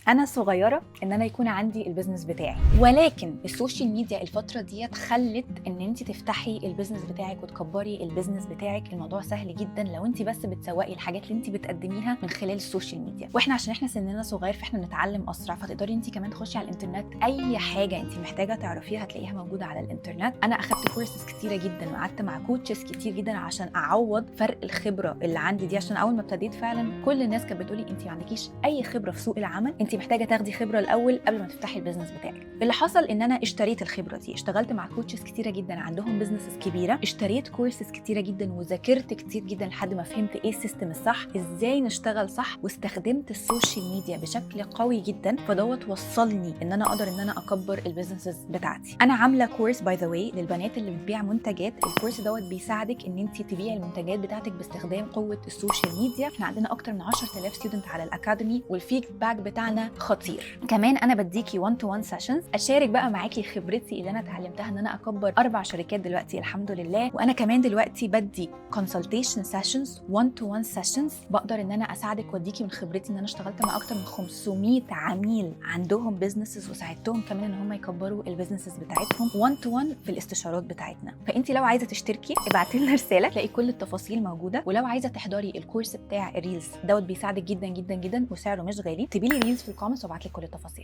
انا صغيره ان انا يكون عندي البيزنس بتاعي، ولكن السوشيال ميديا الفتره ديت خلت ان انت تفتحي البيزنس بتاعك وتكبري البيزنس بتاعك. الموضوع سهل جدا لو انت بس بتسوقي الحاجات اللي انت بتقدميها من خلال السوشيال ميديا. واحنا عشان احنا سننا صغير فاحنا بنتعلم اسرع، فتقدري انت كمان تخشي على الانترنت اي حاجه انت محتاجه تعرفيها هتلاقيها موجوده على الانترنت. انا اخدت كورسز كتيره جدا وقعدت مع كوتشز كتير جدا عشان اعوض فرق الخبره اللي عندي دي، عشان اول ما ابتديت فعلا كل الناس كانت بتقولي انت ما عندكيش اي خبره في سوق العمل، انت محتاجه تاخدي خبره الاول قبل ما تفتحي البيزنس بتاعك. اللي حصل ان انا اشتريت الخبره دي، اشتغلت مع كوتشز كتيره جدا عندهم بيزنسز كبيره، اشتريت كورسز كتيره جدا وذاكرت كتير جدا لحد ما فهمت ايه السيستم الصح، ازاي نشتغل صح، واستخدمت السوشيال ميديا بشكل قوي جدا. فدوت وصلني ان انا اقدر ان انا اكبر البيزنسز بتاعتي. انا عامله كورس باي ذا واي للبنات اللي بتبيع منتجات. الكورس دوت بيساعدك ان انت تبيعي المنتجات بتاعتك باستخدام قوه السوشيال ميديا. احنا عندنا اكتر من 10000 ستودنت على الاكاديمي والفيدباك بتاعنا خطير. كمان انا بديكي 1 تو 1 سيشنز اشارك بقى معاكي خبرتي اللي انا اتعلمتها ان انا اكبر 4 شركات دلوقتي الحمد لله. وانا كمان دلوقتي بدي كونسلتيشن سيشنز 1 تو 1 سيشنز، بقدر ان انا اساعدك واديكي من خبرتي ان انا اشتغلت مع اكتر من 500 عميل عندهم بيزنسز وساعدتهم كمان ان هم يكبروا البيزنسز بتاعتهم 1 تو 1 في الاستشارات بتاعتنا. فانت لو عايزه تشتركي ابعتي لنا رساله تلاقي كل التفاصيل موجوده. ولو عايزه تحضري الكورس بتاع الريلز دوت بيساعدك جدا جدا جدا وسعره مش غالي، اكتبي لي ريلز في الكومنتس وابعت لك كل التفاصيل.